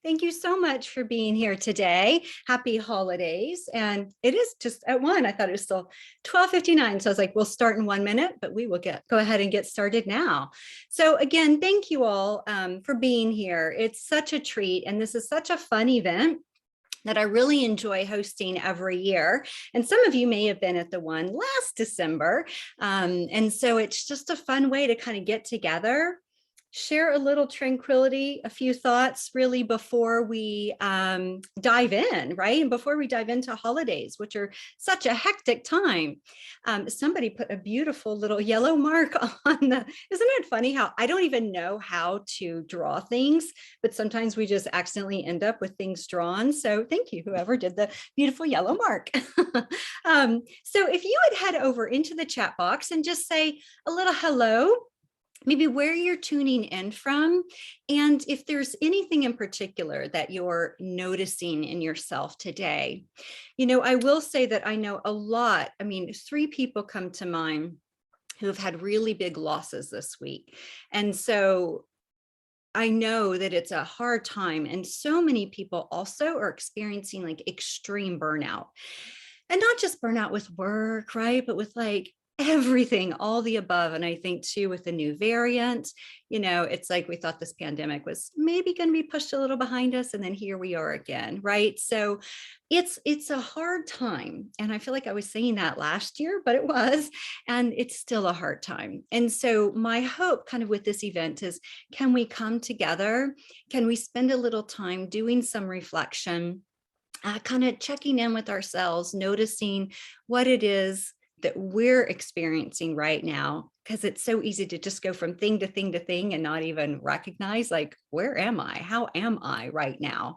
Thank you so much for being here today. Happy holidays. And it is just at 1. I thought it was still 12:59. So I was like, we'll start in 1 minute, but we will go ahead and get started now. So again, thank you all for being here. It's such a treat. And this is such a fun event that I really enjoy hosting every year. And some of you may have been at the one last December. And so it's just a fun way to kind of get together, share a little tranquility, a few thoughts really before we dive in, right? And before we dive into holidays, which are such a hectic time. Somebody put a beautiful little yellow mark on the, isn't it funny how I don't even know how to draw things, but sometimes we just accidentally end up with things drawn. So thank you, whoever did the beautiful yellow mark. So if you would head over into the chat box and just say a little hello, maybe where you're tuning in from, and if there's anything in particular that you're noticing in yourself today. You know, I will say that I know a lot. I mean, 3 people come to mind who have had really big losses this week. And so I know that it's a hard time. And so many people also are experiencing like extreme burnout. And not just burnout with work, right? But with like everything, all the above. And I think too, with the new variant, you know, it's like we thought this pandemic was maybe going to be pushed a little behind us. And then here we are again, right? So it's a hard time. And I feel like I was saying that last year, but it was, and it's still a hard time. And so my hope kind of with this event is, can we come together? Can we spend a little time doing some reflection, kind of checking in with ourselves, noticing what it is that we're experiencing right now, because it's so easy to just go from thing to thing to thing and not even recognize, like, where am I? How am I right now?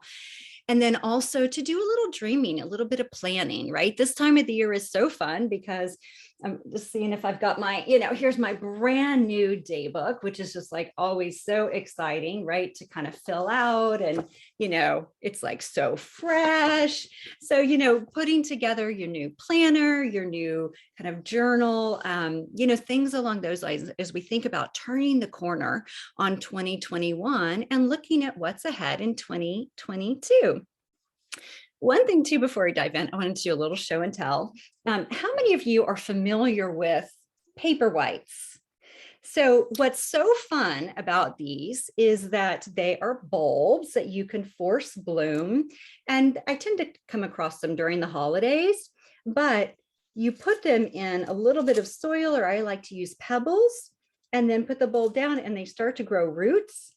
And then also to do a little dreaming, a little bit of planning, right? This time of the year is so fun because I'm just seeing if I've got my, you know, here's my brand new day book, which is just like always so exciting, right? To kind of fill out and, you know, it's like so fresh. So, you know, putting together your new planner, your new kind of journal, you know, things along those lines as we think about turning the corner on 2021 and looking at what's ahead in 2022. One thing too, before we dive in, I wanted to do a little show and tell. How many of you are familiar with paper whites? So what's so fun about these is that they are bulbs that you can force bloom. And I tend to come across them during the holidays, but you put them in a little bit of soil, or I like to use pebbles, and then put the bulb down and they start to grow roots.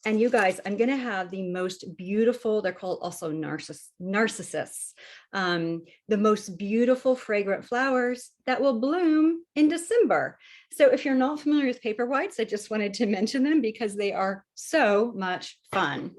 And you guys, I'm going to have the most beautiful, they're called also narcissus, the most beautiful fragrant flowers that will bloom in December. So if you're not familiar with paper whites, I just wanted to mention them because they are so much fun.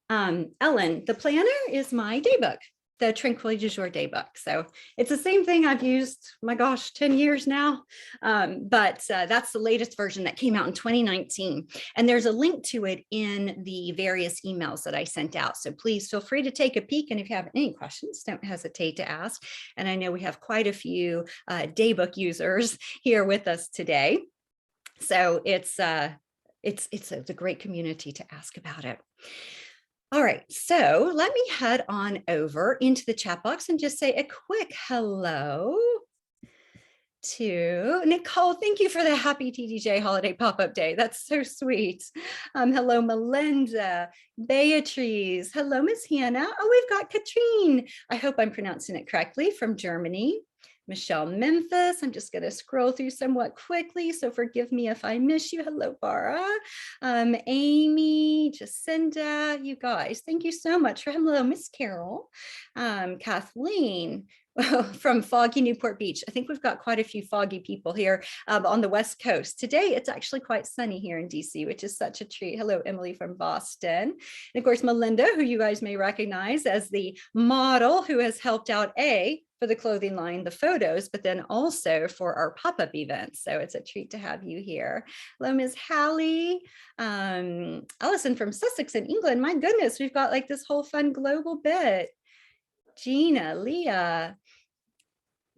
Ellen, the planner is my day book, the Tranquility du Jour day book. So it's the same thing I've used, my gosh, 10 years now. But that's the latest version that came out in 2019. And there's a link to it in the various emails that I sent out. So please feel free to take a peek. And if you have any questions, don't hesitate to ask. And I know we have quite a few day book users here with us today. So it's a great community to ask about it. All right, so let me head on over into the chat box and just say a quick hello to Nicole. Thank you for the happy TDJ holiday pop-up day. That's so sweet. Hello, Melinda, Beatrice. Hello, Miss Hannah. Oh, we've got Katrine. I hope I'm pronouncing it correctly, from Germany. Michelle Memphis. I'm just going to scroll through somewhat quickly, so forgive me if I miss you. Hello, Bara. Amy, Jacinda, you guys, thank you so much. Hello, Miss Carol. Kathleen. From foggy Newport Beach. I think we've got quite a few foggy people here on the West Coast. Today, it's actually quite sunny here in DC, which is such a treat. Hello, Emily from Boston. And of course, Melinda, who you guys may recognize as the model who has helped out for the clothing line, the photos, but then also for our pop-up events. So it's a treat to have you here. Hello, Ms. Hallie. Allison from Sussex in England. My goodness, we've got like this whole fun global bit. Gina, Leah,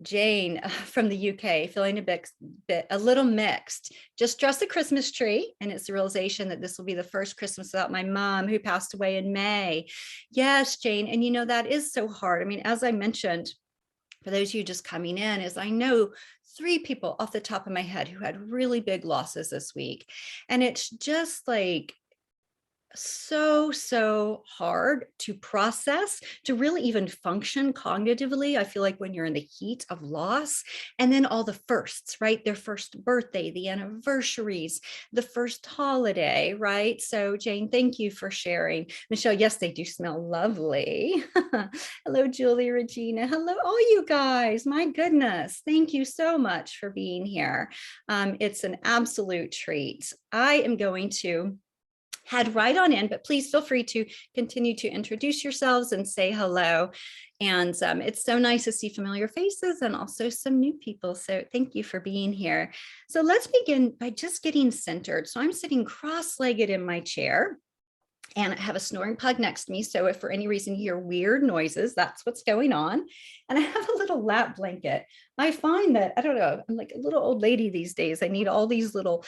Jane from the UK, feeling a little mixed. Just dressed a Christmas tree, and it's the realization that this will be the first Christmas without my mom, who passed away in May. Yes, Jane, and you know that is so hard. I mean, as I mentioned, for those of you just coming in, is I know 3 people off the top of my head who had really big losses this week, and it's just like so hard to process, to really even function cognitively. I feel like when you're in the heat of loss, and then all the firsts, right? Their first birthday, the anniversaries, the first holiday, right? So Jane, thank you for sharing. Michelle, yes, they do smell lovely. Hello, Julie, Regina. Hello, all you guys. My goodness. Thank you so much for being here. It's an absolute treat. I am going to head right on in, but please feel free to continue to introduce yourselves and say hello. And it's so nice to see familiar faces and also some new people. So thank you for being here. So let's begin by just getting centered. So I'm sitting cross-legged in my chair, and I have a snoring pug next to me. So if for any reason you hear weird noises, that's what's going on. And I have a little lap blanket. I find that, I don't know, I'm like a little old lady these days. I need all these little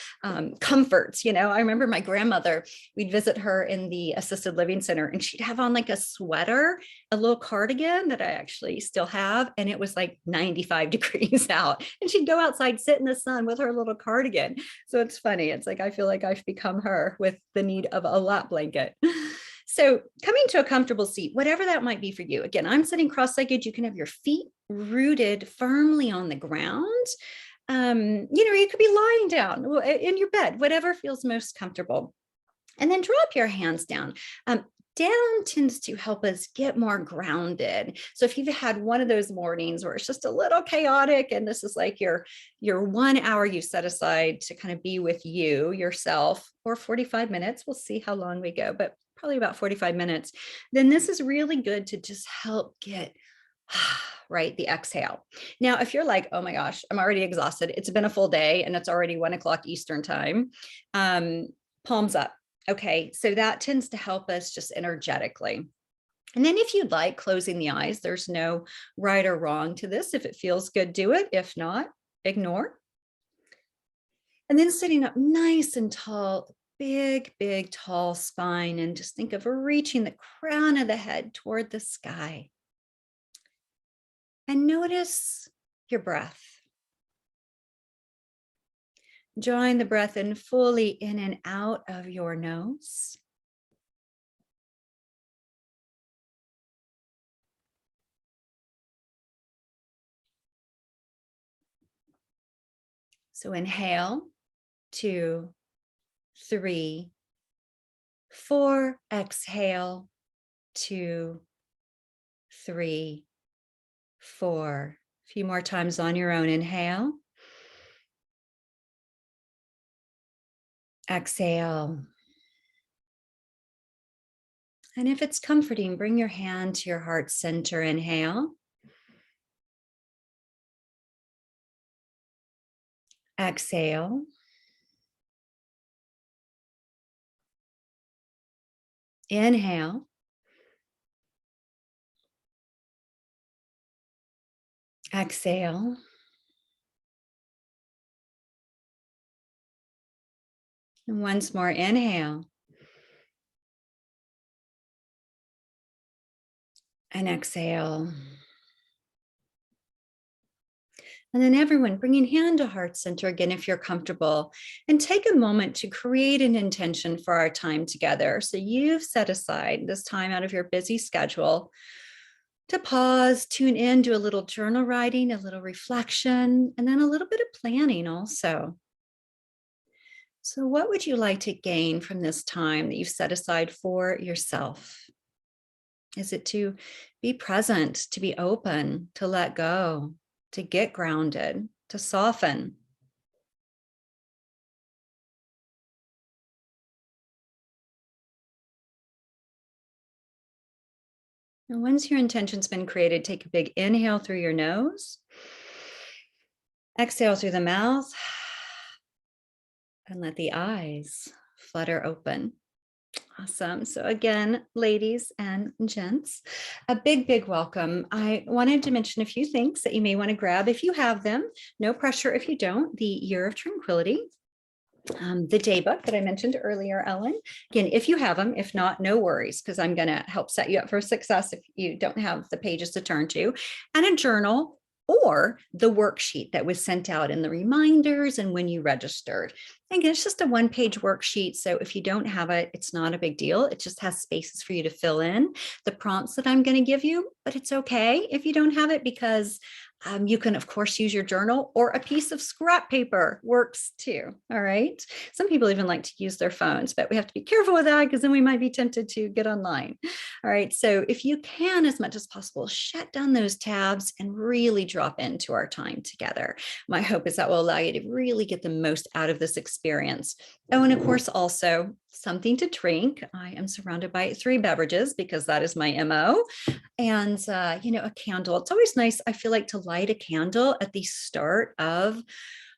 comforts. You know, I remember my grandmother, we'd visit her in the assisted living center, and she'd have on like a sweater, a little cardigan that I actually still have. And it was like 95 degrees out. And she'd go outside, sit in the sun with her little cardigan. So it's funny. It's like, I feel like I've become her with the need of a lap blanket. So coming to a comfortable seat, whatever that might be for you. Again, I'm sitting cross-legged. You can have your feet rooted firmly on the ground. You could be lying down in your bed, whatever feels most comfortable. And then drop your hands down. Down tends to help us get more grounded. So if you've had one of those mornings where it's just a little chaotic, and this is like your 1 hour you set aside to kind of be with yourself, or 45 minutes, we'll see how long we go, but probably about 45 minutes, then this is really good to just help get right, the exhale. Now, if you're like, oh my gosh, I'm already exhausted, it's been a full day and it's already 1 o'clock Eastern time, palms up. Okay, so that tends to help us just energetically. And then if you'd like, closing the eyes, there's no right or wrong to this. If it feels good, do it. If not, ignore. And then sitting up nice and tall, big, tall spine, and just think of reaching the crown of the head toward the sky. And notice your breath. Drawing the breath in fully in and out of your nose. So inhale, 2, 3, 4. Exhale, 2, 3, 4. A few more times on your own. Inhale. Exhale. And if it's comforting, bring your hand to your heart center. Inhale. Exhale. Inhale. Exhale. And once more, inhale. And exhale. And then everyone, bringing hand to heart center again, if you're comfortable, and take a moment to create an intention for our time together. So you've set aside this time out of your busy schedule to pause, tune in, do a little journal writing, a little reflection, and then a little bit of planning also. So what would you like to gain from this time that you've set aside for yourself? Is it to be present, to be open, to let go, to get grounded, to soften? And once your intention's been created, take a big inhale through your nose, exhale through the mouth, and let the eyes flutter open. Awesome. So again, ladies and gents, a big welcome. I wanted to mention a few things that you may want to grab if you have them. No pressure if you don't. The Year of Tranquility, the day book that I mentioned earlier, Ellen. Again, if you have them, if not, no worries, because I'm going to help set you up for success if you don't have the pages to turn to, and a journal or the worksheet that was sent out in the reminders and when you registered. Again, it's just a one-page worksheet. So if you don't have it, it's not a big deal. It just has spaces for you to fill in the prompts that I'm going to give you, but it's okay if you don't have it because you can, of course, use your journal or a piece of scrap paper works too. All right. Some people even like to use their phones, but we have to be careful with that because then we might be tempted to get online. All right. So if you can, as much as possible, shut down those tabs and really drop into our time together. My hope is that will allow you to really get the most out of this experience. Oh, and of course, also something to drink. I am surrounded by 3 beverages because that is my MO. And, a candle. It's always nice, I feel like, to light a candle at the start of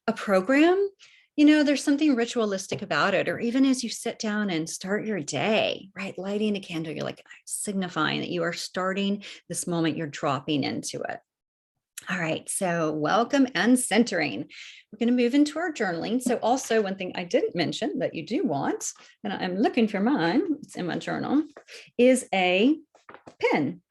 a program. There's something ritualistic about it, or even as you sit down and start your day, right? Lighting a candle, you're like signifying that you are starting this moment, you're dropping into it. All right, so welcome and centering. We're going to move into our journaling. So also one thing I didn't mention that you do want, and I'm looking for mine, it's in my journal, is a pen,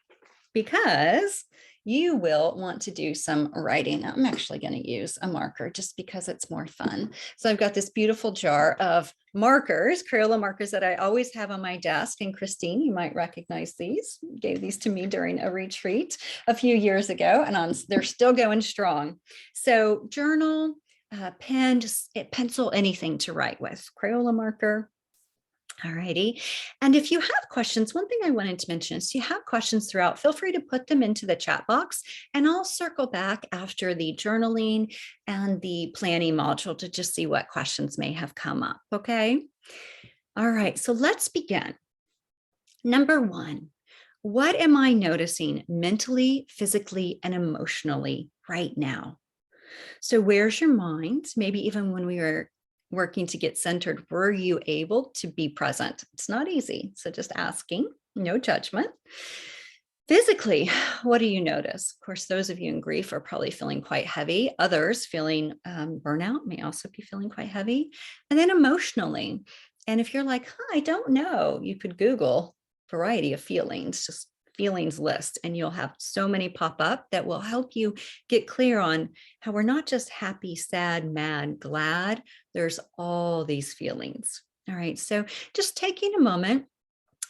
because you will want to do some writing. I'm actually going to use a marker just because it's more fun. So I've got this beautiful jar of markers, Crayola markers that I always have on my desk. And Christine, you might recognize these, gave these to me during a retreat a few years ago, and they're still going strong. So journal, pen, just pencil, anything to write with, Crayola marker. All righty. And if you have questions, one thing I wanted to mention is if you have questions throughout, feel free to put them into the chat box and I'll circle back after the journaling and the planning module to just see what questions may have come up. Okay. All right. So let's begin. Number 1, what am I noticing mentally, physically, and emotionally right now? So where's your mind? Maybe even when we were working to get centered, were you able to be present? It's not easy. So just asking, no judgment. Physically, what do you notice? Of course, those of you in grief are probably feeling quite heavy. Others feeling burnout may also be feeling quite heavy. And then emotionally, and if you're like, I don't know, you could Google variety of feelings, just feelings list, and you'll have so many pop up that will help you get clear on how we're not just happy, sad, mad, glad. There's all these feelings. All right. So just taking a moment,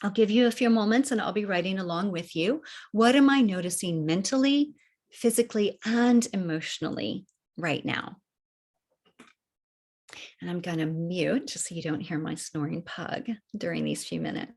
I'll give you a few moments and I'll be writing along with you. What am I noticing mentally, physically, and emotionally right now? And I'm going to mute just so you don't hear my snoring pug during these few minutes.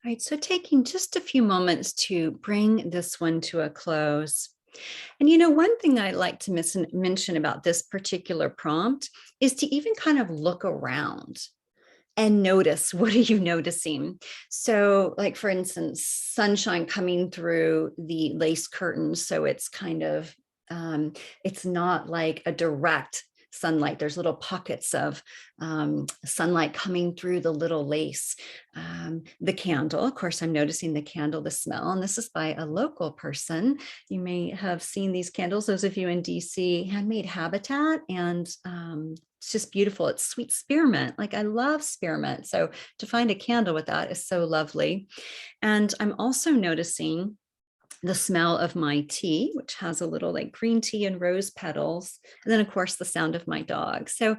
All right, so taking just a few moments to bring this one to a close. And one thing I like to mention about this particular prompt is to even kind of look around and notice, what are you noticing? So like, for instance, sunshine coming through the lace curtains. So it's kind of, it's not like a direct sunlight. There's little pockets of sunlight coming through the little lace. The candle, of course, I'm noticing the candle, the smell, and this is by a local person. You may have seen these candles, those of you in DC, Handmade Habitat, and it's just beautiful. It's sweet spearmint. Like, I love spearmint. So to find a candle with that is so lovely. And I'm also noticing the smell of my tea, which has a little like green tea and rose petals. And then of course the sound of my dog. So,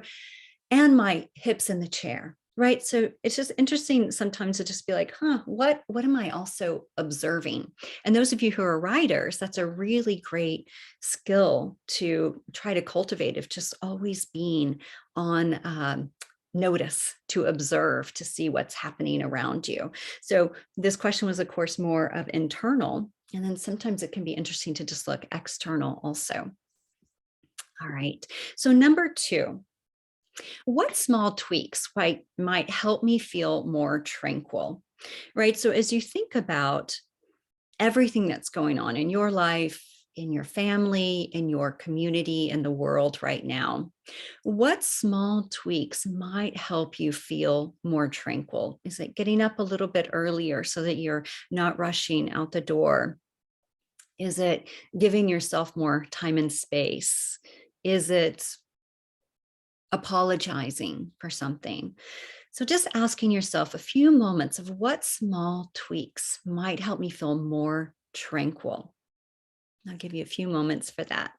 and my hips in the chair, right? So it's just interesting sometimes to just be like, what am I also observing? And those of you who are writers, that's a really great skill to try to cultivate, of just always being on notice, to observe, to see what's happening around you. So this question was, of course, more of internal. And then sometimes it can be interesting to just look external also. All right. So number 2, what small tweaks might help me feel more tranquil, right? So as you think about everything that's going on in your life, in your family, in your community, in the world right now, what small tweaks might help you feel more tranquil? Is it getting up a little bit earlier so that you're not rushing out the door? Is it giving yourself more time and space? Is it apologizing for something? So just asking yourself a few moments of what small tweaks might help me feel more tranquil. I'll give you a few moments for that.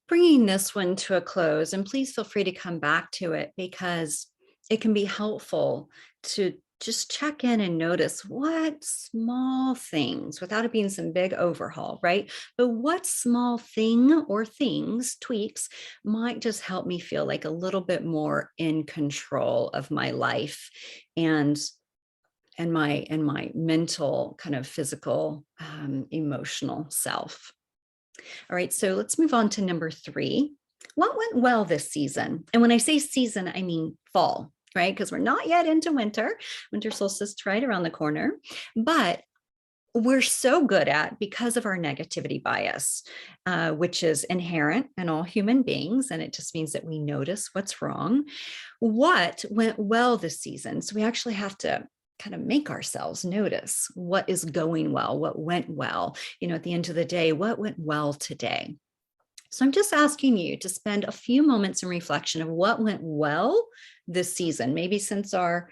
Bringing this one to a close, and please feel free to come back to it, because it can be helpful to just check in and notice what small things, without it being some big overhaul, right? But what small thing or things, tweaks, might just help me feel like a little bit more in control of my life and my mental, kind of physical, emotional self. All right, so let's move on to number 3. What went well this season? And when I say season, I mean fall, right? Because we're not yet into winter. Winter solstice is right around the corner. But we're so good at, because of our negativity bias, which is inherent in all human beings, and it just means that we notice what's wrong. What went well this season? So we actually have to kind of make ourselves notice what is going well, what went well. At the end of the day, what went well today? So I'm just asking you to spend a few moments in reflection of what went well this season, maybe since our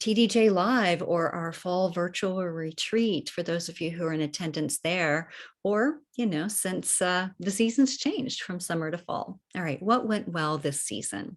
TDJ Live or our fall virtual retreat, for those of you who are in attendance there, or, since the season's changed from summer to fall. All right, what went well this season?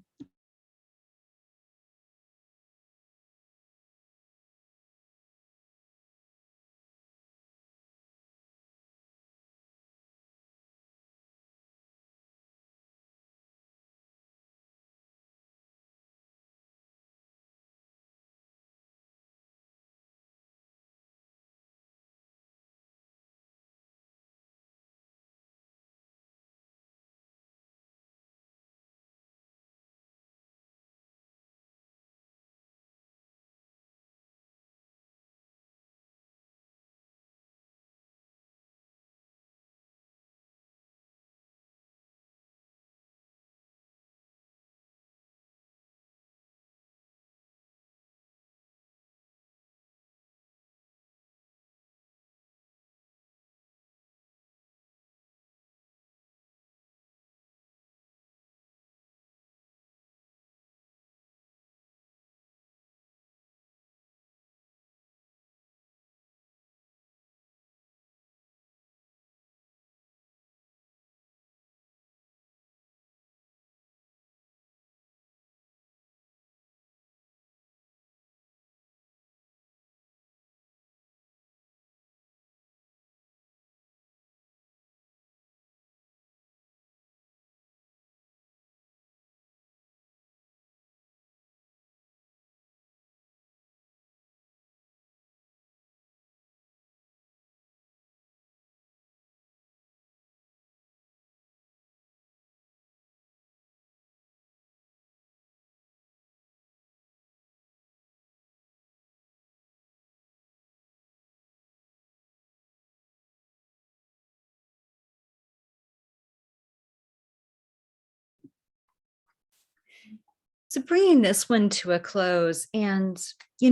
So bringing this one to a close, and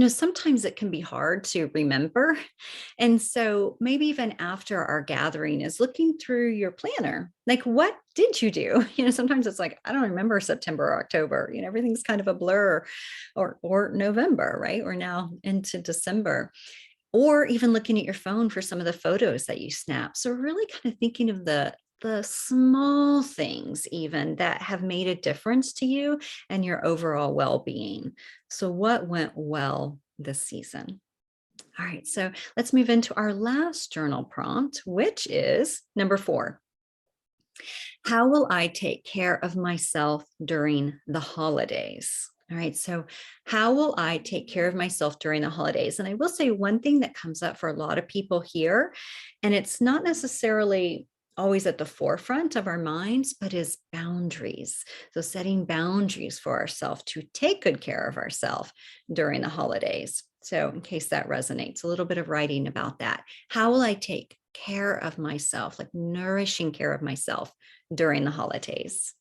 sometimes it can be hard to remember. And so maybe even after our gathering is looking through your planner, like, what did you do? Sometimes it's like, I don't remember September or October, everything's kind of a blur, or November, right? We're now into December. Or even looking at your phone for some of the photos that you snap. So really kind of thinking of the small things even that have made a difference to you and your overall well-being. So what went well this season? All right, so let's move into our last journal prompt, which is number 4. How will I take care of myself during the holidays? All right, so how will I take care of myself during the holidays? And I will say one thing that comes up for a lot of people here, and it's not necessarily always at the forefront of our minds, but is boundaries. So setting boundaries for ourselves to take good care of ourselves during the holidays. So in case that resonates, a little bit of writing about that. How will I take care of myself, like nourishing care of myself during the holidays?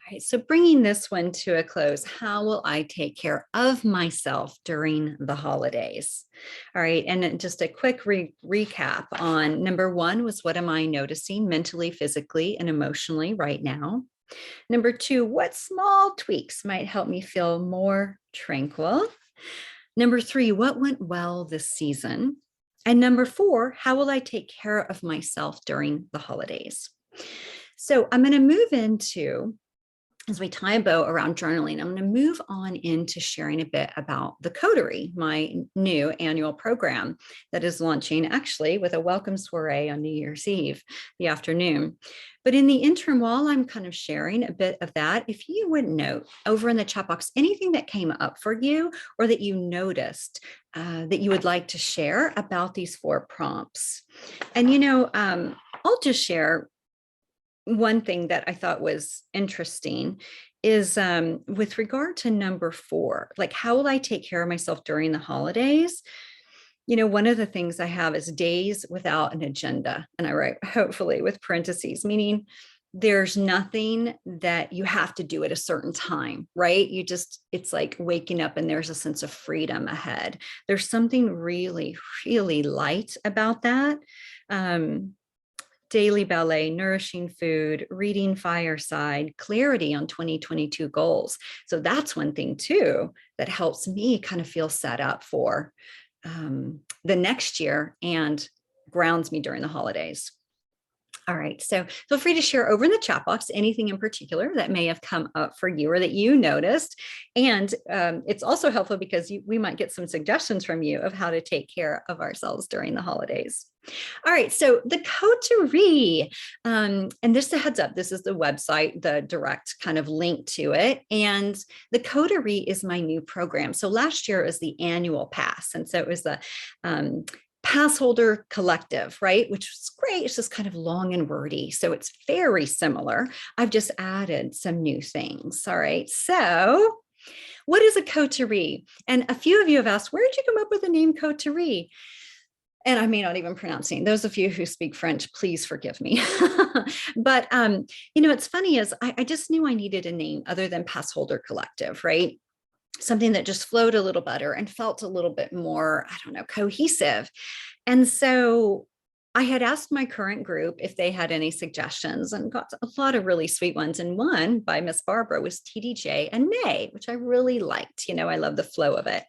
All right, so bringing this one to a close, how will I take care of myself during the holidays? All right, and then just a quick recap on number 1 was, what am I noticing mentally, physically, and emotionally right now? Number 2, what small tweaks might help me feel more tranquil? Number 3, what went well this season? And number 4, how will I take care of myself during the holidays? So I'm going to move into, as we tie a bow around journaling, I'm going to move on into sharing a bit about the Coterie, my new annual program that is launching actually with a welcome soiree on New Year's Eve, the afternoon. But in the interim, while I'm kind of sharing a bit of that, if you would note over in the chat box, anything that came up for you or that you noticed that you would like to share about these 4 prompts. And, I'll just share one thing that I thought was interesting is with regard to number 4, like, how will I take care of myself during the holidays? One of the things I have is days without an agenda. And I write hopefully with parentheses, meaning there's nothing that you have to do at a certain time, right? It's like waking up and there's a sense of freedom ahead. There's something really, really light about that. Daily ballet, nourishing food, reading fireside, clarity on 2022 goals. So that's one thing too that helps me kind of feel set up for the next year and grounds me during the holidays. All right, so feel free to share over in the chat box anything in particular that may have come up for you or that you noticed. And it's also helpful because we might get some suggestions from you of how to take care of ourselves during the holidays. All right, so the Coterie, and just a heads up, this is the website, the direct kind of link to it. And the Coterie is my new program. So last year was the annual pass. And so it was the pass holder collective, right? Which is great. It's just kind of long and wordy. So it's very similar. I've just added some new things. All right. So what is a coterie? And a few of you have asked, where did you come up with the name Coterie? And I may not even pronounce it. Those of you who speak French, please forgive me. But, what's funny is I just knew I needed a name other than pass holder collective, right? Something that just flowed a little better and felt a little bit more, I don't know, cohesive. And so I had asked my current group if they had any suggestions and got a lot of really sweet ones. And one by Miss Barbara was TDJ and May, which I really liked. I love the flow of it.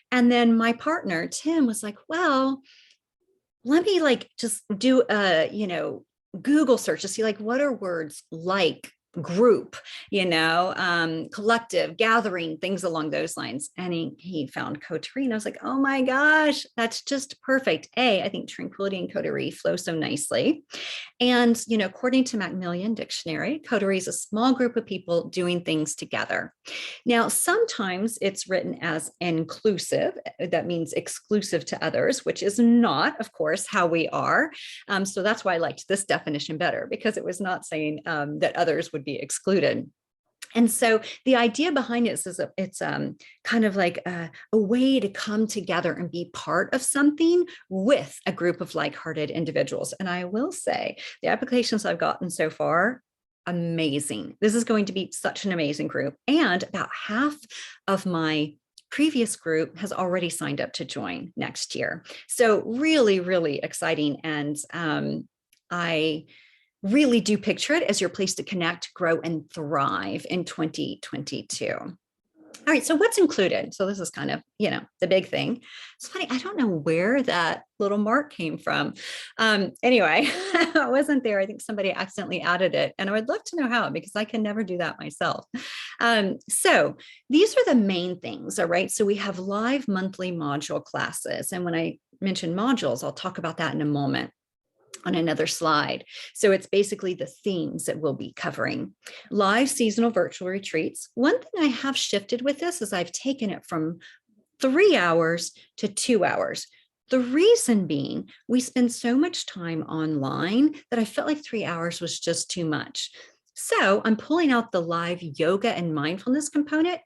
And then my partner, Tim, was like, well, let me just do a, Google search to see what are words like group, collective, gathering, things along those lines. And he found coterie. And I was like, oh my gosh, that's just perfect. I think tranquility and coterie flow so nicely. And, according to Macmillan Dictionary, coterie is a small group of people doing things together. Now, sometimes it's written as inclusive. That means exclusive to others, which is not, of course, how we are. So that's why I liked this definition better, because it was not saying that others would be excluded. And so the idea behind it is it's kind of like a way to come together and be part of something with a group of like-hearted individuals. And I will say the applications I've gotten so far, amazing. This is going to be such an amazing group. And about half of my previous group has already signed up to join next year. So really, really exciting. And I really do picture it as your place to connect, grow, and thrive in 2022. All right, so what's included? So this is kind of, the big thing. It's funny, I don't know where that little mark came from. Anyway, it wasn't there. I think somebody accidentally added it, and I would love to know how, because I can never do that myself. So these are the main things, all right? So we have live monthly module classes. And when I mention modules, I'll talk about that in a moment on another slide. So it's basically the themes that we'll be covering. Live seasonal virtual retreats. One thing I have shifted with this is I've taken it from 3 hours to 2 hours. The reason being, we spend so much time online that I felt like 3 hours was just too much. So I'm pulling out the live yoga and mindfulness component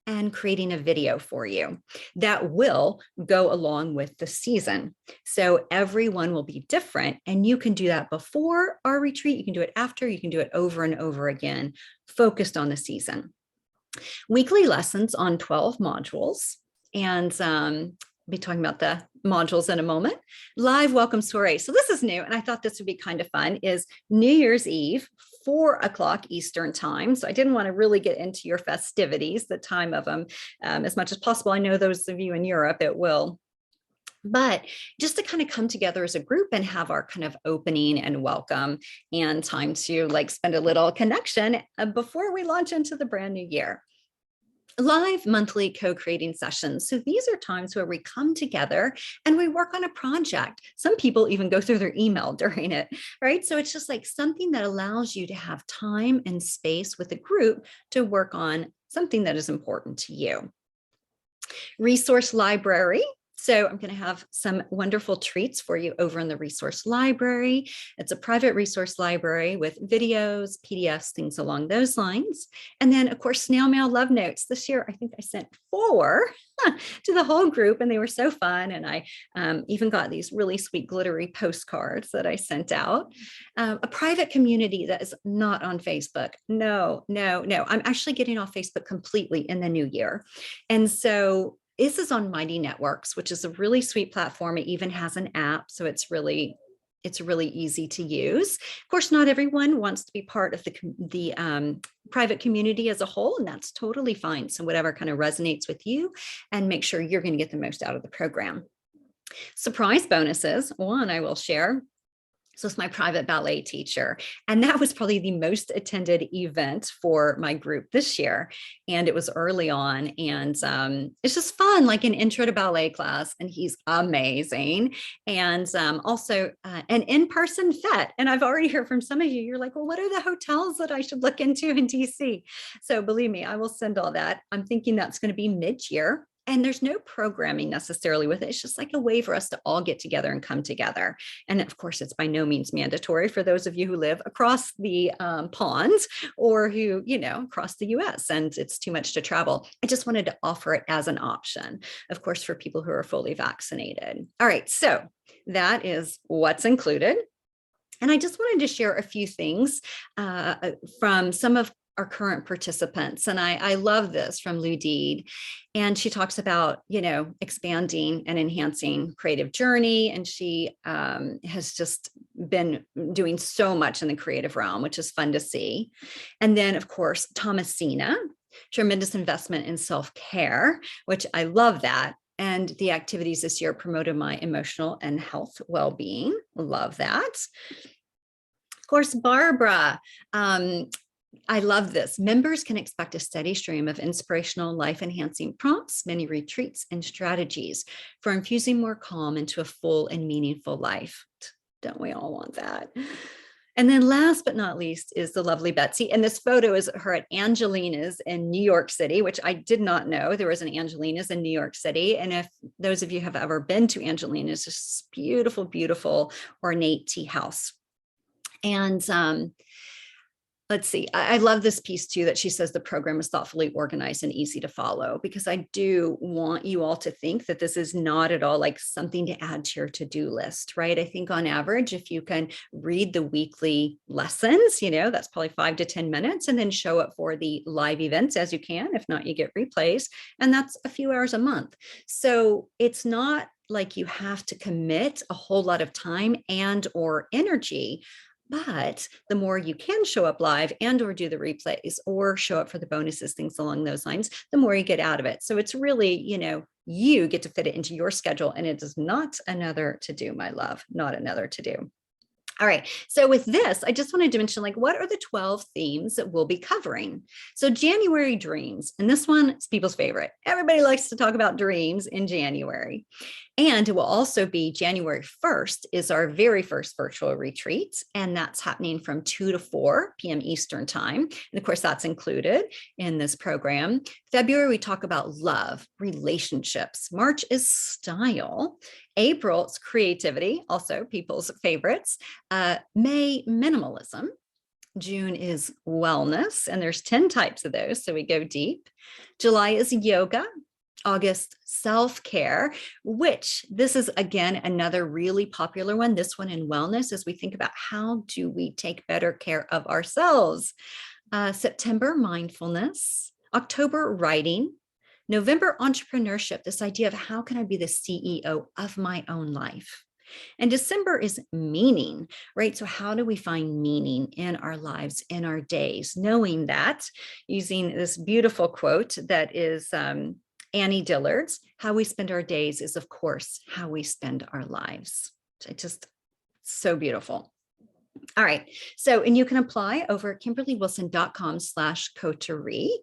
and creating a video for you that will go along with the season. So everyone will be different, and you can do that before our retreat. You can do it after, you can do it over and over again, focused on the season. Weekly lessons on 12 modules, and I'll be talking about the modules in a moment. Live welcome soiree. So this is new, and I thought this would be kind of fun, is New Year's Eve, 4 o'clock Eastern time. So I didn't want to really get into your festivities, the time of them, as much as possible. I know those of you in Europe, it will. But just to kind of come together as a group and have our kind of opening and welcome and time to spend a little connection before we launch into the brand new year. Live monthly co-creating sessions. So these are times where we come together and we work on a project. Some people even go through their email during it, right? So it's just something that allows you to have time and space with a group to work on something that is important to you. Resource library. So I'm going to have some wonderful treats for you over in the resource library. It's a private resource library with videos, PDFs, things along those lines. And then, of course, snail mail love notes. This year, I think I sent 4 to the whole group, and they were so fun. And I even got these really sweet glittery postcards that I sent out. A private community that is not on Facebook. No. I'm actually getting off Facebook completely in the new year. And so this is on Mighty Networks, which is a really sweet platform. It even has an app, so it's really easy to use. Of course, not everyone wants to be part of the private community as a whole, and that's totally fine. So whatever kind of resonates with you, and make sure you're going to get the most out of the program. Surprise bonuses. One I will share. So it's my private ballet teacher. And that was probably the most attended event for my group this year. And it was early on. And it's just fun, like an intro to ballet class. And he's amazing. And also an in-person FET. And I've already heard from some of you, you're like, well, what are the hotels that I should look into in DC? So believe me, I will send all that. I'm thinking that's going to be mid-year. And there's no programming necessarily with it. It's just like a way for us to all get together and come together. And of course, it's by no means mandatory for those of you who live across the pond or who, across the US and it's too much to travel. I just wanted to offer it as an option, of course, for people who are fully vaccinated. All right, so that is what's included. And I just wanted to share a few things from some of our current participants. And I love this from Annnddd. And she talks about, expanding and enhancing creative journey. And she has just been doing so much in the creative realm, which is fun to see. And then, of course, Thomasina, tremendous investment in self-care, which I love that. And the activities this year promoted my emotional and health well-being. Love that. Of course, Barbara, I love this. Members can expect a steady stream of inspirational, life-enhancing prompts, many retreats, and strategies for infusing more calm into a full and meaningful life. Don't we all want that? And then last but not least is the lovely Betsy. And this photo is her at Angelina's in New York City, which I did not know there was an Angelina's in New York City. And if those of you have ever been to Angelina's, it's this beautiful, beautiful ornate tea house. And let's see, I love this piece too, that she says the program is thoughtfully organized and easy to follow, because I do want you all to think that this is not at all like something to add to your to-do list, right? I think on average, if you can read the weekly lessons, that's probably 5 to 10 minutes, and then show up for the live events as you can. If not, you get replays, and that's a few hours a month. So it's not like you have to commit a whole lot of time and or energy. But the more you can show up live and or do the replays or show up for the bonuses, things along those lines, the more you get out of it. So it's really, you get to fit it into your schedule, and it is not another to do, my love, not another to do. All right, so with this, I just wanted to mention, what are the 12 themes that we'll be covering? So January dreams, and this one is people's favorite. Everybody likes to talk about dreams in January. And it will also be January 1st is our very first virtual retreat. And that's happening from 2 to 4 p.m. Eastern time. And of course, that's included in this program. February, we talk about love, relationships. March is style. April is creativity, also people's favorites. May, minimalism. June is wellness, and there's 10 types of those, so we go deep. July is yoga. August, self-care, which this is, again, another really popular one. This one in wellness, as we think about how do we take better care of ourselves. September, mindfulness. October, writing. November, entrepreneurship, this idea of how can I be the CEO of my own life. And December is meaning, right? So how do we find meaning in our lives, in our days, knowing that, using this beautiful quote that is Annie Dillard's, how we spend our days is, of course, how we spend our lives. Just so beautiful. All right. So, and you can apply over at KimberlyWilson.com/Coterie.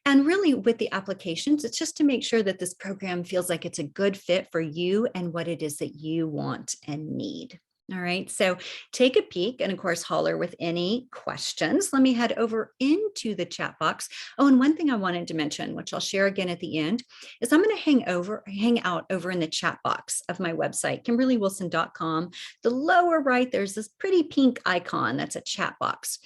And really with the applications, it's just to make sure that this program feels like it's a good fit for you and what it is that you want and need. All right, so take a peek and of course holler with any questions. Let me head over into the chat box. Oh, and one thing I wanted to mention, which I'll share again at the end, is I'm going to hang out over in the chat box of my website, KimberlyWilson.com. The lower right, there's this pretty pink icon that's a chat box.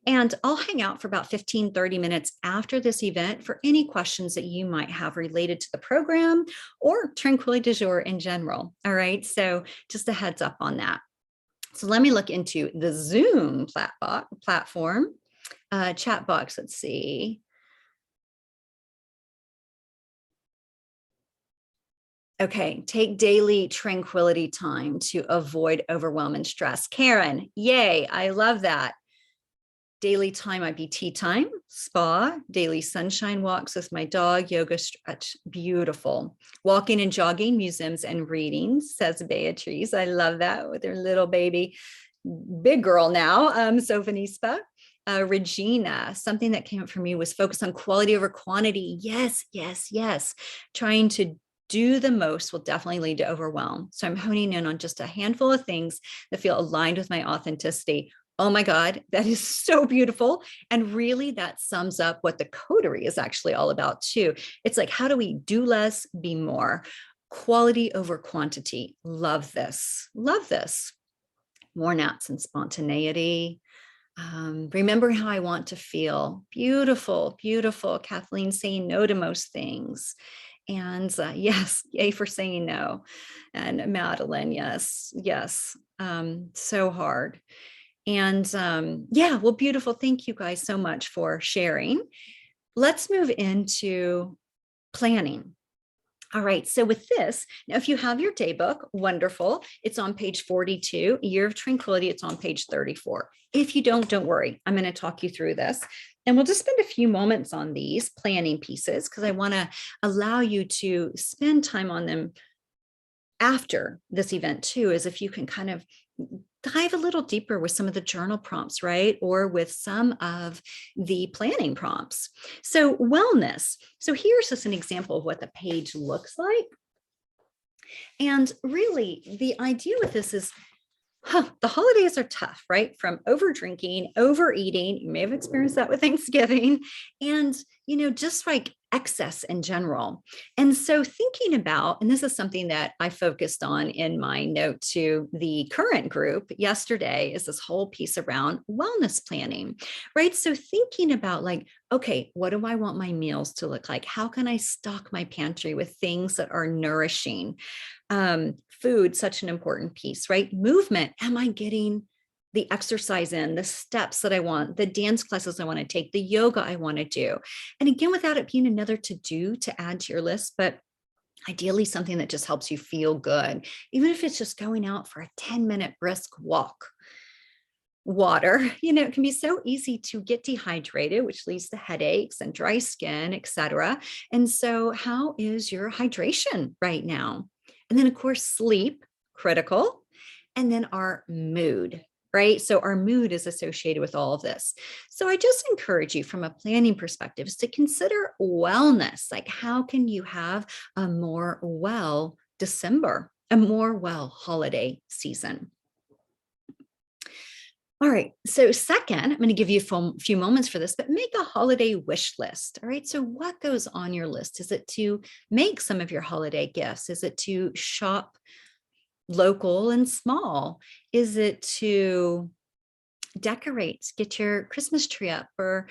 And I'll hang out for about 15-30 minutes after this event for any questions that you might have related to the program or Tranquility du Jour in general. All right, so just a heads up on that. So let me look into the Zoom platform, chat box. Let's see. Okay, take daily tranquility time to avoid overwhelm and stress. Karen, yay, I love that. Daily time might be tea time, spa, daily sunshine walks with my dog, yoga, stretch. Beautiful. Walking and jogging, museums and readings, says Beatrice. I love that with her little baby, big girl now, Sophonispa. Regina, something that came up for me was focus on quality over quantity. Yes, yes, yes. Trying to do the most will definitely lead to overwhelm. So I'm honing in on just a handful of things that feel aligned with my authenticity. Oh my God, that is so beautiful. And really that sums up what the coterie is actually all about too. It's like, how do we do less, be more? Quality over quantity. Love this. Love this. More naps and spontaneity. Remember how I want to feel. Beautiful, beautiful. Kathleen saying no to most things. And yes, yay for saying no. And Madeline, yes, yes. So hard. And yeah, well, beautiful. Thank you guys so much for sharing. Let's move into planning. All right, so with this, now if you have your day book, wonderful. It's on page 42, Year of Tranquility, it's on page 34. If you don't worry, I'm going to talk you through this. And we'll just spend a few moments on these planning pieces because I want to allow you to spend time on them after this event too, as if you can kind of dive a little deeper with some of the journal prompts, right? Or with some of the planning prompts. So wellness. So here's just an example of what the page looks like. And really the idea with this is, the holidays are tough, right? From over drinking, overeating, you may have experienced that with Thanksgiving, and, just like excess in general. And so thinking about, and this is something that I focused on in my note to the current group yesterday, is this whole piece around wellness planning, right? So thinking about like, okay, what do I want my meals to look like? How can I stock my pantry with things that are nourishing? Food, such an important piece, right? Movement. Am I getting the exercise in, the steps that I want, the dance classes I want to take, the yoga I want to do? And again, without it being another to do to add to your list, but ideally something that just helps you feel good, even if it's just going out for a 10-minute brisk walk. Water, it can be so easy to get dehydrated, which leads to headaches and dry skin, etc. And so how is your hydration right now? And then of course, sleep, critical. And then our mood, right? So our mood is associated with all of this. So I just encourage you from a planning perspective is to consider wellness. Like how can you have a more well December, a more well holiday season? All right. So second, I'm going to give you a few moments for this, but make a holiday wish list. All right. So what goes on your list? Is it to make some of your holiday gifts? Is it to shop local and small? Is it to decorate, get your Christmas tree up, or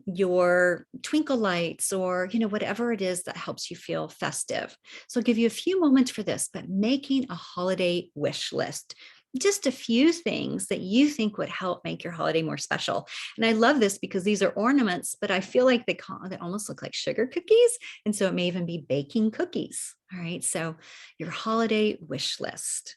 your twinkle lights, or whatever it is that helps you feel festive? So I'll give you a few moments for this, but making a holiday wish list, just a few things that you think would help make your holiday more special. And I love this because these are ornaments, but I feel like they almost look like sugar cookies. And so it may even be baking cookies. All right. So your holiday wish list.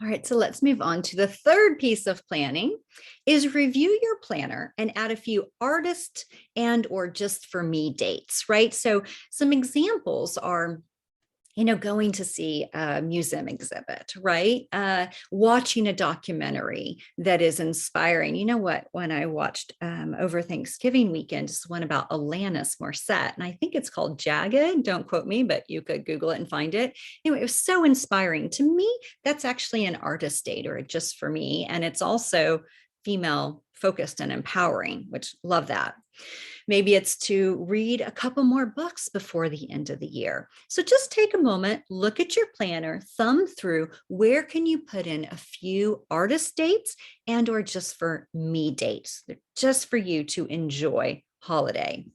All right, so let's move on to the third piece of planning is review your planner and add a few artist and or just for me dates, right? So some examples are going to see a museum exhibit, right? Watching a documentary that is inspiring. You know what? When I watched over Thanksgiving weekend, just one about Alanis Morissette, and I think it's called Jagged. Don't quote me, but you could Google it and find it. Anyway, it was so inspiring to me. That's actually an artist date or just for me. And it's also female focused and empowering, which love that. Maybe it's to read a couple more books before the end of the year. So just take a moment, look at your planner, thumb through where can you put in a few artist dates and or just for me dates, just for you to enjoy holiday.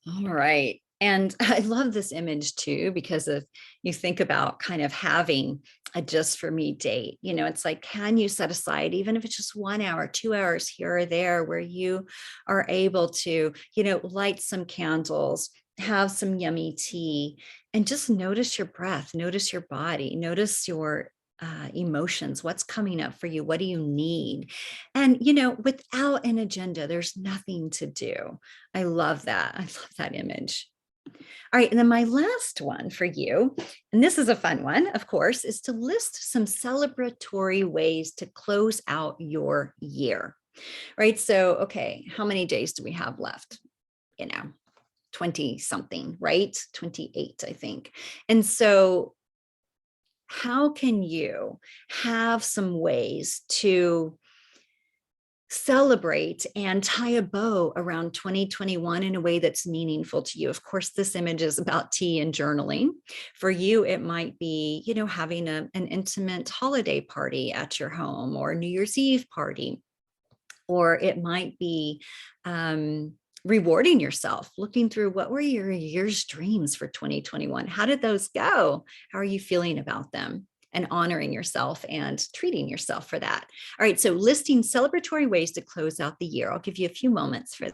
All right. And I love this image too, because of you think about kind of having a just for me date. It's like, can you set aside, even if it's just 1 hour, 2 hours here or there, where you are able to, light some candles, have some yummy tea, and just notice your breath, notice your body, notice your emotions, what's coming up for you, what do you need? And, without an agenda, there's nothing to do. I love that. I love that image. All right. And then my last one for you, and this is a fun one, of course, is to list some celebratory ways to close out your year, right? So, okay, how many days do we have left? 20 something, right? 28, I think. And so how can you have some ways to celebrate and tie a bow around 2021 in a way that's meaningful to you? Of course, this image is about tea and journaling. For you, it might be, having an intimate holiday party at your home or New Year's Eve party, or it might be rewarding yourself, looking through what were your year's dreams for 2021? How did those go? How are you feeling about them? And honoring yourself and treating yourself for that. All right, so listing celebratory ways to close out the year. I'll give you a few moments for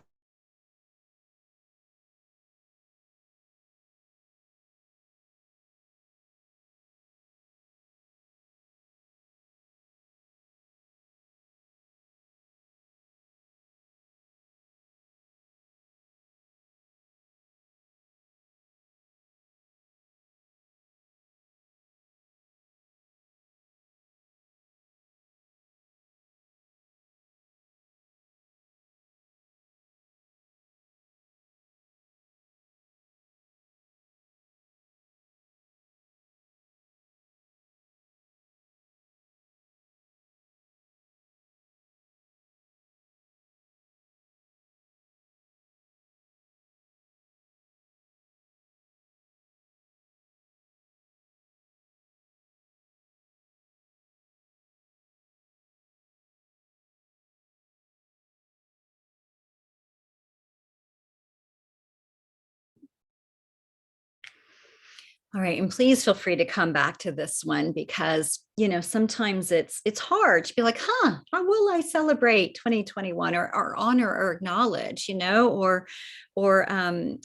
All right, and please feel free to come back to this one because, sometimes it's hard to be like, how will I celebrate 2021 or honor or acknowledge, or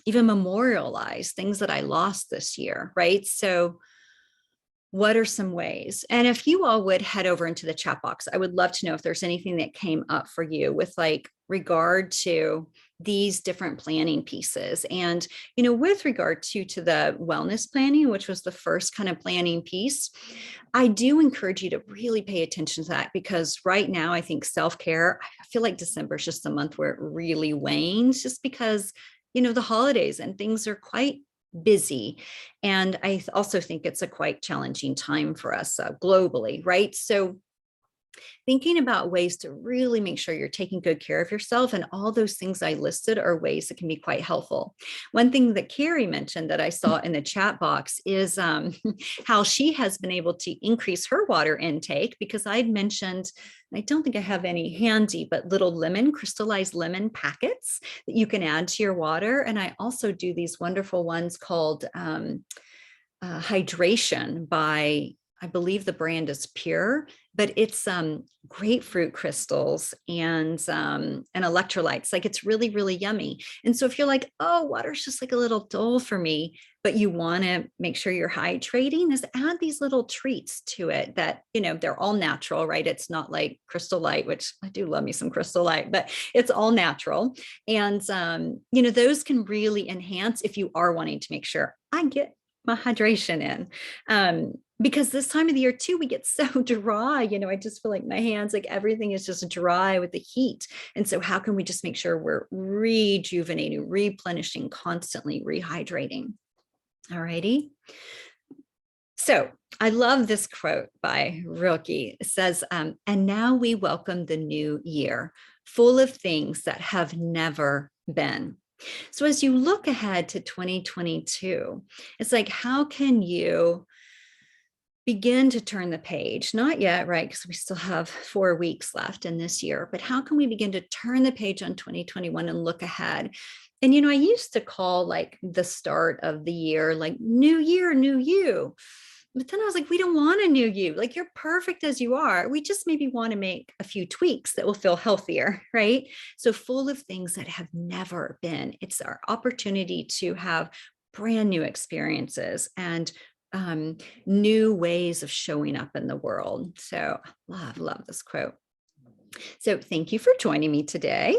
even memorialize things that I lost this year, right? So what are some ways? And if you all would head over into the chat box, I would love to know if there's anything that came up for you with like regard to these different planning pieces. And, with regard to the wellness planning, which was the first kind of planning piece, I do encourage you to really pay attention to that, because right now I think self-care, I feel like December is just the month where it really wanes, just because, the holidays and things are quite busy. And I also think it's a quite challenging time for us globally, right? So thinking about ways to really make sure you're taking good care of yourself, and all those things I listed are ways that can be quite helpful. One thing that Carrie mentioned that I saw in the chat box is how she has been able to increase her water intake, because I'd mentioned, I don't think I have any handy, but little crystallized lemon packets that you can add to your water. And I also do these wonderful ones called Hydration by, I believe the brand is Pure, but it's grapefruit crystals and electrolytes. Like, it's really, really yummy. And so if you're like, oh, water's just like a little dull for me, but you want to make sure you're hydrating, is add these little treats to it that, they're all natural, right? It's not like Crystal Light, which I do love me some Crystal Light, but it's all natural. And, those can really enhance if you are wanting to make sure I get my hydration in. Because this time of the year too, we get so dry, I just feel like my hands, like everything is just dry with the heat. And so how can we just make sure we're rejuvenating, replenishing, constantly rehydrating? All righty. So I love this quote by Rilke. It says, and now we welcome the new year, full of things that have never been. So as you look ahead to 2022, it's like, how can you begin to turn the page? Not yet, right? Because we still have 4 weeks left in this year, but how can we begin to turn the page on 2021 and look ahead? And, I used to call like the start of the year, like new year, new you. But then I was like, we don't want a new you. Like, you're perfect as you are. We just maybe want to make a few tweaks that will feel healthier, right? So full of things that have never been. It's our opportunity to have brand new experiences and new ways of showing up in the world. So love this quote. So thank you for joining me today.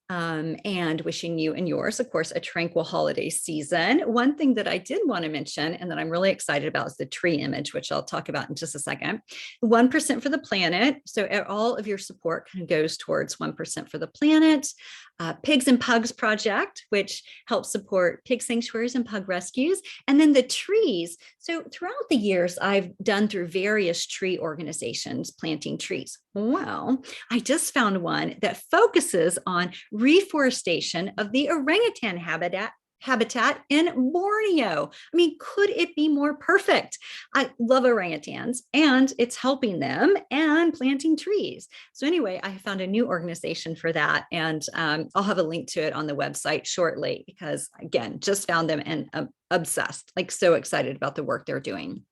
And wishing you and yours, of course, a tranquil holiday season. One thing that I did want to mention and that I'm really excited about is the tree image, which I'll talk about in just a second. 1% for the planet. So all of your support kind of goes towards 1% for the planet. Pigs and Pugs Project, which helps support pig sanctuaries and pug rescues. And then the trees. So throughout the years, I've done through various tree organizations, planting trees. Well, I just found one that focuses on reforestation of the orangutan habitat in Borneo. I mean, could it be more perfect? I love orangutans, and it's helping them and planting trees. So anyway, I found a new organization for that, and I'll have a link to it on the website shortly, because again, just found them and obsessed, like so excited about the work they're doing.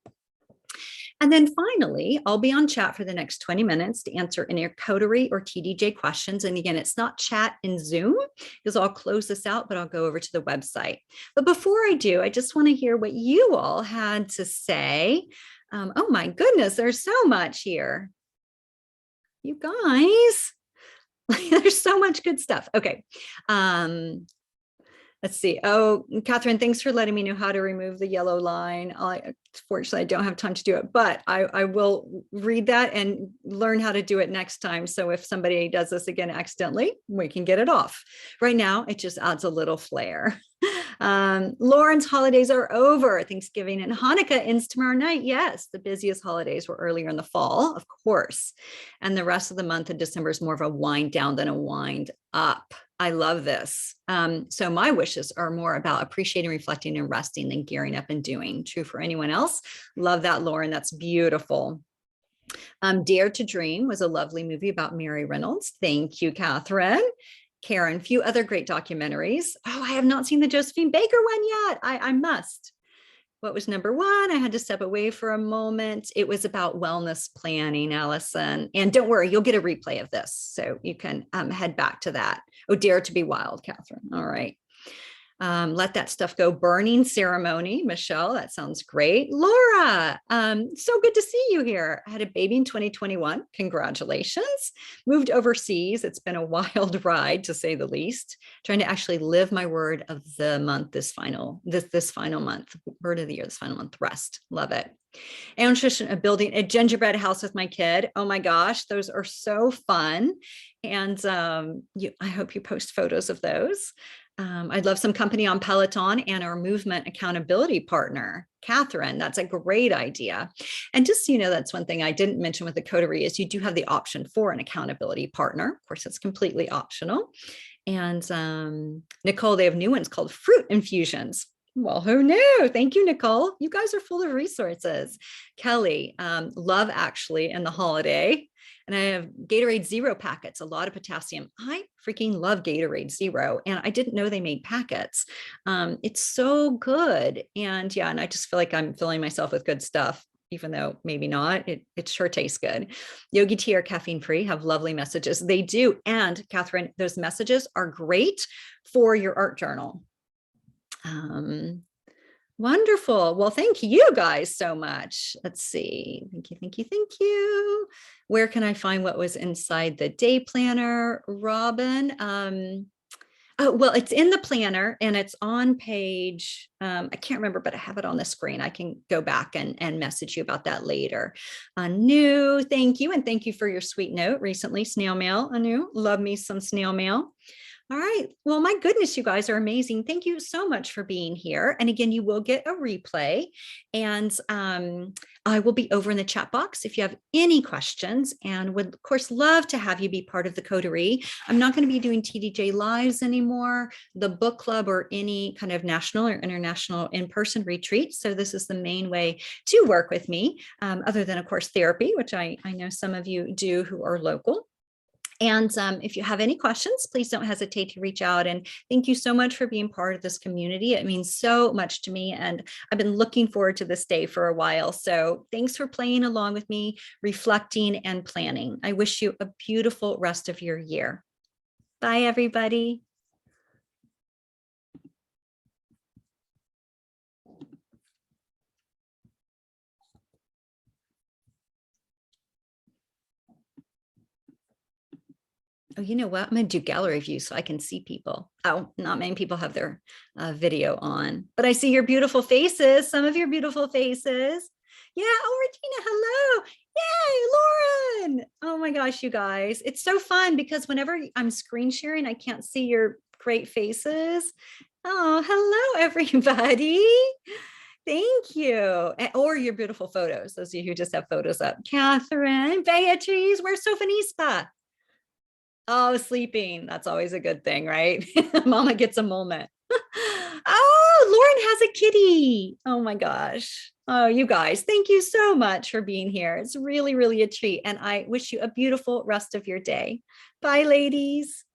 And then finally, I'll be on chat for the next 20 minutes to answer any Coterie or TDJ questions. And again, it's not chat in Zoom, because I'll close this out, but I'll go over to the website. But before I do, I just want to hear what you all had to say. Oh my goodness, there's so much here. You guys, there's so much good stuff. Okay. Let's see. Oh, Catherine, thanks for letting me know how to remove the yellow line. Fortunately, I don't have time to do it, but I will read that and learn how to do it next time. So if somebody does this again accidentally, we can get it off. Right now, it just adds a little flair. Lauren's holidays are over. Thanksgiving and Hanukkah ends tomorrow night. Yes, the busiest holidays were earlier in the fall, of course. And the rest of the month of December is more of a wind down than a wind up. I love this. So my wishes are more about appreciating, reflecting, and resting than gearing up and doing. True for anyone else. Love that, Lauren. That's beautiful. Dare to Dream was a lovely movie about Mary Reynolds. Thank you, Catherine. Karen, few other great documentaries. Oh, I have not seen the Josephine Baker one yet. I must. What was number one? I had to step away for a moment. It was about wellness planning, Allison. And don't worry, you'll get a replay of this, so you can head back to that. Oh, Dare to Be Wild, Catherine. All right. Let that stuff go burning ceremony. Michelle, that sounds great. Laura, so good to see you here. I had a baby in 2021. Congratulations. Moved overseas. It's been a wild ride, to say the least. Trying to actually live my word of the month, this final month, word of the year, this final month, rest. Love it. And tradition of building a gingerbread house with my kid. Oh my gosh, those are so fun. And I hope you post photos of those. I'd love some company on Peloton and our movement accountability partner, Catherine. That's a great idea. And just so you know, that's one thing I didn't mention with the Coterie is you do have the option for an accountability partner. Of course, it's completely optional. And Nicole, they have new ones called fruit infusions. Well, who knew? Thank you, Nicole. You guys are full of resources. Kelly, love actually in the holiday. And I have Gatorade Zero packets, a lot of potassium. I freaking love Gatorade Zero. And I didn't know they made packets. It's so good. And yeah, and I just feel like I'm filling myself with good stuff, even though maybe not. It sure tastes good. Yogi Tea are caffeine free, have lovely messages. They do. And Catherine, those messages are great for your art journal. Wonderful. Well, thank you guys so much. Let's see. Thank you, thank you, thank you. Where can I find what was inside the day planner, Robin? Oh, well, it's in the planner and it's on page, I can't remember, but I have it on the screen. I can go back and message you about that later. Anu, thank you. And thank you for your sweet note recently. Snail mail, Anu, love me some snail mail. All right. Well, my goodness, you guys are amazing. Thank you so much for being here. And again, you will get a replay. And I will be over in the chat box if you have any questions, and would, of course, love to have you be part of the Coterie. I'm not going to be doing TDJ Lives anymore, the book club, or any kind of national or international in-person retreat. So this is the main way to work with me, other than, of course, therapy, which I know some of you do who are local. And if you have any questions, please don't hesitate to reach out. And thank you so much for being part of this community. It means so much to me. And I've been looking forward to this day for a while. So thanks for playing along with me, reflecting and planning. I wish you a beautiful rest of your year. Bye, everybody. Oh, you know what? I'm going to do gallery view so I can see people. Oh, not many people have their video on, but I see your beautiful faces, some of your beautiful faces. Yeah. Oh, Regina, hello. Yay, Lauren. Oh my gosh, you guys. It's so fun because whenever I'm screen sharing, I can't see your great faces. Oh, hello, everybody. Thank you. Or your beautiful photos. Those of you who just have photos up. Catherine, Beatrice, where's Sofanispa? Oh, sleeping. That's always a good thing, right? Mama gets a moment. Oh, Lauren has a kitty. Oh my gosh. Oh, you guys, thank you so much for being here. It's really, really a treat. And I wish you a beautiful rest of your day. Bye, ladies.